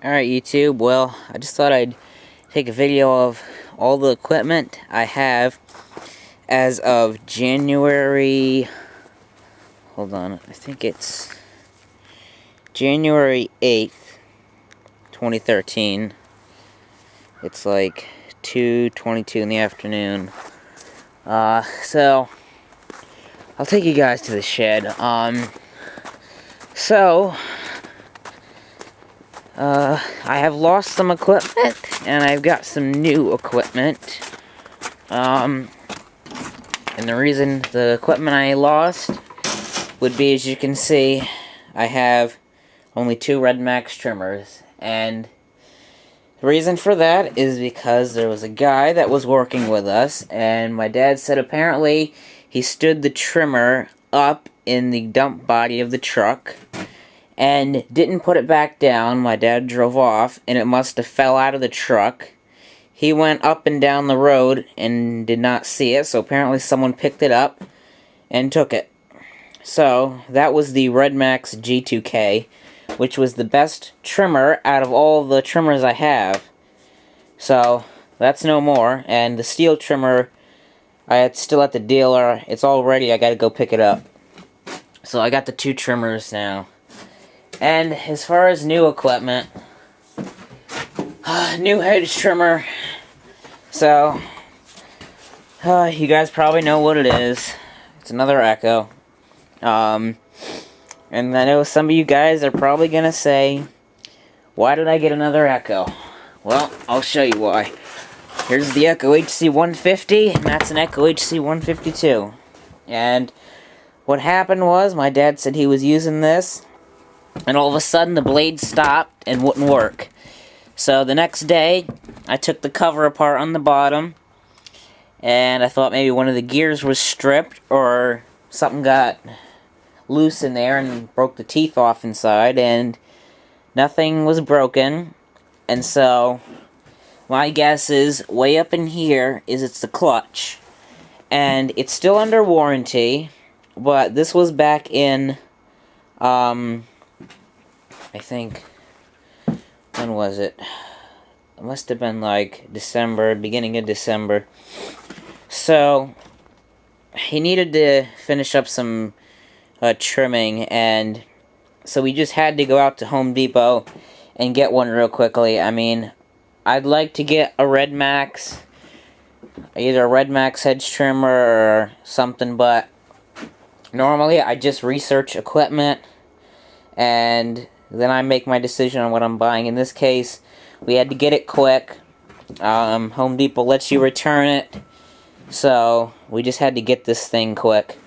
Alright YouTube, well, I just thought I'd take a video of all the equipment I have as of January, hold on, I think it's January 8th, 2013. It's like 2:22 in the afternoon. So, I'll take you guys to the shed. I have lost some equipment, and I've got some new equipment. And the reason the equipment I lost would be, as you can see, I have only 2 Red Max trimmers. And the reason for that is because there was a guy that was working with us, and my dad said apparently he stood the trimmer up in the dump body of the truck and didn't put it back down. My dad drove off, and it must have fell out of the truck. He went up and down the road and did not see it, so apparently someone picked it up and took it. So, that was the Red Max G2K, which was the best trimmer out of all the trimmers I have. So, that's no more, and the steel trimmer, it's still at the dealer. It's all ready, I gotta go pick it up. So, I got the 2 trimmers now. And as far as new equipment, new hedge trimmer. So, you guys probably know what it is. It's another Echo. And I know some of you guys are probably gonna say, why did I get another Echo? Well, I'll show you why. Here's the Echo HC150, and that's an Echo HC152. And what happened was, my dad said he was using this, and all of a sudden the blade stopped and wouldn't work. So the next day, I took the cover apart on the bottom, and I thought maybe one of the gears was stripped, or something got loose in there and broke the teeth off inside, and nothing was broken. And so my guess is, way up in here it's the clutch. And it's still under warranty, but this was back in, I think, when was it? It must have been like December, beginning of December. So, he needed to finish up some trimming, and so we just had to go out to Home Depot and get one real quickly. I mean, I'd like to get a Red Max, either a Red Max hedge trimmer or something, but normally I just research equipment and then I make my decision on what I'm buying. In this case, we had to get it quick. Home Depot lets you return it, so we just had to get this thing quick.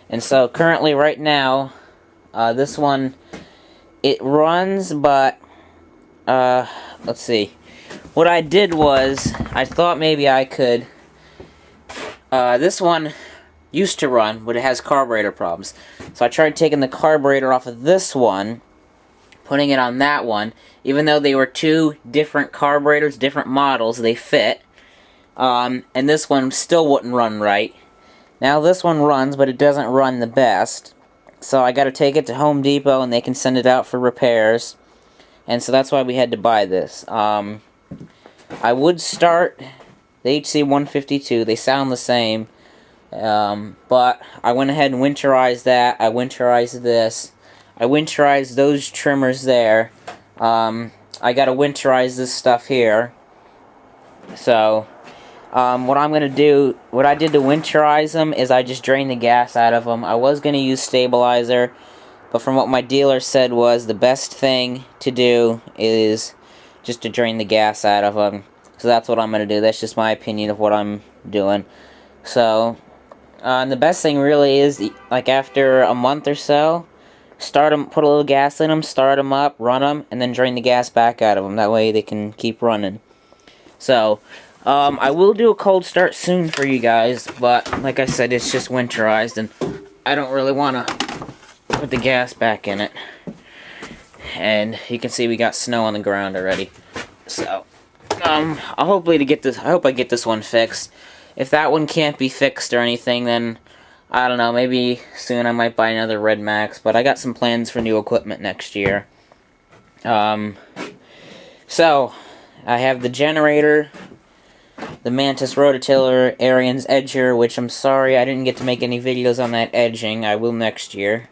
And so currently, right now, this one, it runs, but let's see. What I did was, I thought maybe I could, this one used to run, but it has carburetor problems. So I tried taking the carburetor off of this one, putting it on that one. Even though they were 2 different carburetors, different models, they fit. And this one still wouldn't run right. Now this one runs, but it doesn't run the best. So I gotta take it to Home Depot and they can send it out for repairs. And so that's why we had to buy this. I would start the HC152, they sound the same. But I went ahead and winterized that, I winterized this. I winterized those trimmers there. I gotta winterize this stuff here. So, what I'm gonna do, what I did to winterize them is I just drained the gas out of them. I was gonna use stabilizer, but from what my dealer said was the best thing to do is just to drain the gas out of them. So that's what I'm gonna do. That's just my opinion of what I'm doing. So, and the best thing really is, like after a month or so, start them, put a little gas in them, start them up, run them, and then drain the gas back out of them. That way they can keep running. So, I will do a cold start soon for you guys, but like I said, it's just winterized, and I don't really want to put the gas back in it. And you can see we got snow on the ground already. So, I hope I get this one fixed. If that one can't be fixed or anything, then I don't know, maybe soon I might buy another Red Max, but I got some plans for new equipment next year. So, I have the generator, the Mantis Rototiller, Ariens Edger, which I'm sorry I didn't get to make any videos on that edging. I will next year.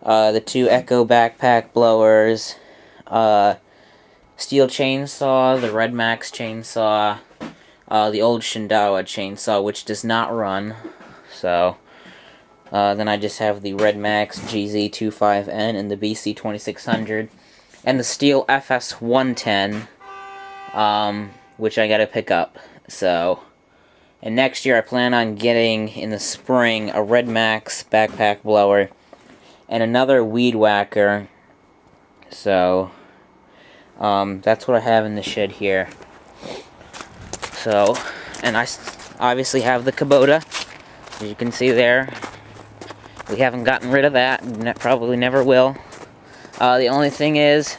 The 2 Echo backpack blowers, steel chainsaw, the Red Max chainsaw, the old Shindawa chainsaw, which does not run. So, then I just have the Red Max GZ25N and the BC 2600, and the Steel FS110, which I gotta pick up. So, and next year I plan on getting, in the spring, a Red Max backpack blower and another weed whacker. So, that's what I have in the shed here. So, and I obviously have the Kubota, as you can see there. We haven't gotten rid of that, probably never will. The only thing is,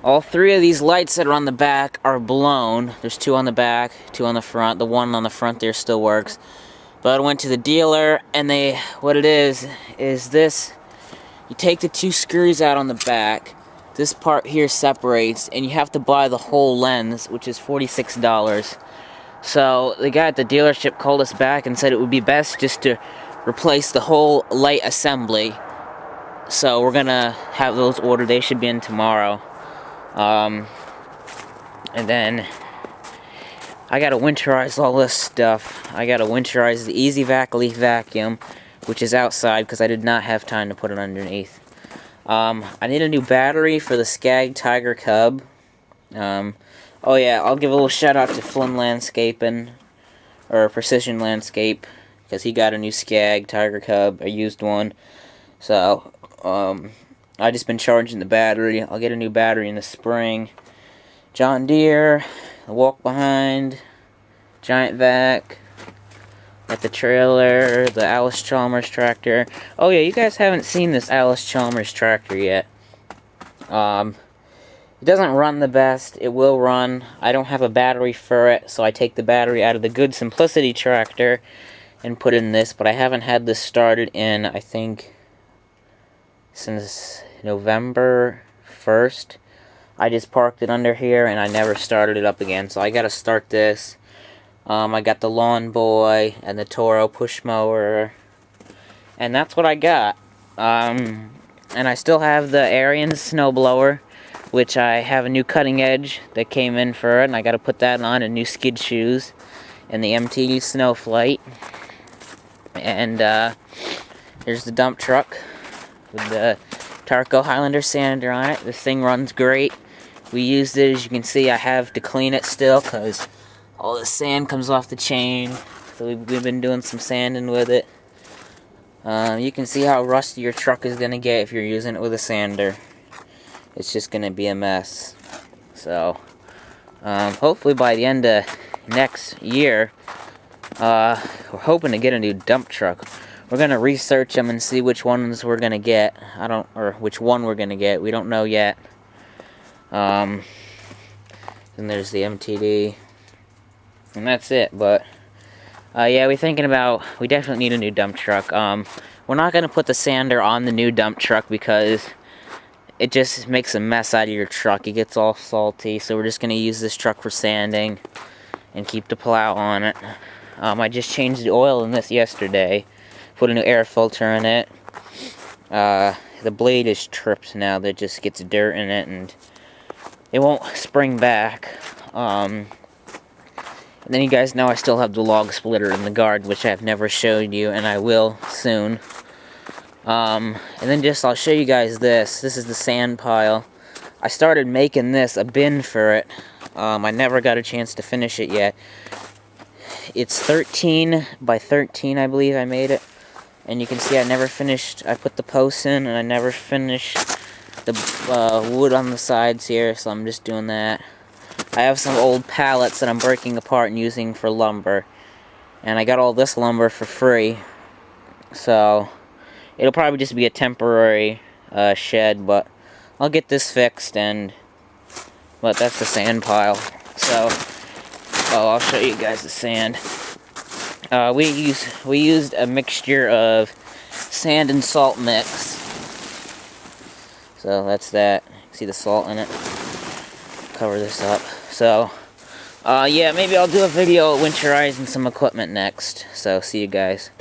all 3 of these lights that are on the back are blown. There's 2 on the back, 2 on the front. The one on the front there still works. But I went to the dealer, and what it is this. You take the 2 screws out on the back. This part here separates, and you have to buy the whole lens, which is $46. So the guy at the dealership called us back and said it would be best just to replace the whole light assembly. So we're gonna have those ordered. They should be in tomorrow. And then I gotta winterize all this stuff. I gotta winterize the EasyVac leaf vacuum, which is outside because I did not have time to put it underneath. I need a new battery for the Skag Tiger Cub. Oh yeah, I'll give a little shout out to Flynn Landscaping, or Precision Landscape, because he got a new Skag Tiger Cub, a used one. So, I just been charging the battery. I'll get a new battery in the spring. John Deere, the walk behind, Giant Vac, at the trailer, the Allis-Chalmers tractor. Oh yeah, you guys haven't seen this Allis-Chalmers tractor yet. It doesn't run the best. It will run. I don't have a battery for it, so I take the battery out of the Good Simplicity tractor and put in this, but I haven't had this started in, I think, since November 1st. I just parked it under here and I never started it up again, so I gotta start this. I got the Lawn Boy and the Toro push mower, and that's what I got. And I still have the Ariens snowblower, which I have a new cutting edge that came in for it, and I gotta put that on, and new skid shoes, and the MTD Snowflight. And here's the dump truck with the Tarco Highlander sander on it. This thing runs great. We used it, as you can see. I have to clean it still because all the sand comes off the chain. So we've been doing some sanding with it. You can see how rusty your truck is going to get if you're using it with a sander. It's just going to be a mess. So, hopefully by the end of next year, we're hoping to get a new dump truck. We're going to research them and see which ones we're going to get. Or which one we're going to get. We don't know yet. Then there's the MTD. And that's it, but yeah, we definitely need a new dump truck. We're not going to put the sander on the new dump truck because it just makes a mess out of your truck. It gets all salty, so we're just going to use this truck for sanding and keep the plow on it. I just changed the oil in this yesterday, put a new air filter in it. The blade is tripped now. That just gets dirt in it and it won't spring back. And then you guys know I still have the log splitter in the guard, which I've never showed you, and I will soon. And then I'll show you guys this. This is the sand pile. I started making this, a bin for it. I never got a chance to finish it yet. It's 13 by 13, I believe I made it. And you can see I never finished, I put the posts in, and I never finished the wood on the sides here, so I'm just doing that. I have some old pallets that I'm breaking apart and using for lumber. And I got all this lumber for free. So, it'll probably just be a temporary shed, but I'll get this fixed, but that's the sand pile. So, I'll show you guys the sand. We used a mixture of sand and salt mix. So that's that. See the salt in it. cover this up. So, yeah, maybe I'll do a video winterizing some equipment next. So, see you guys.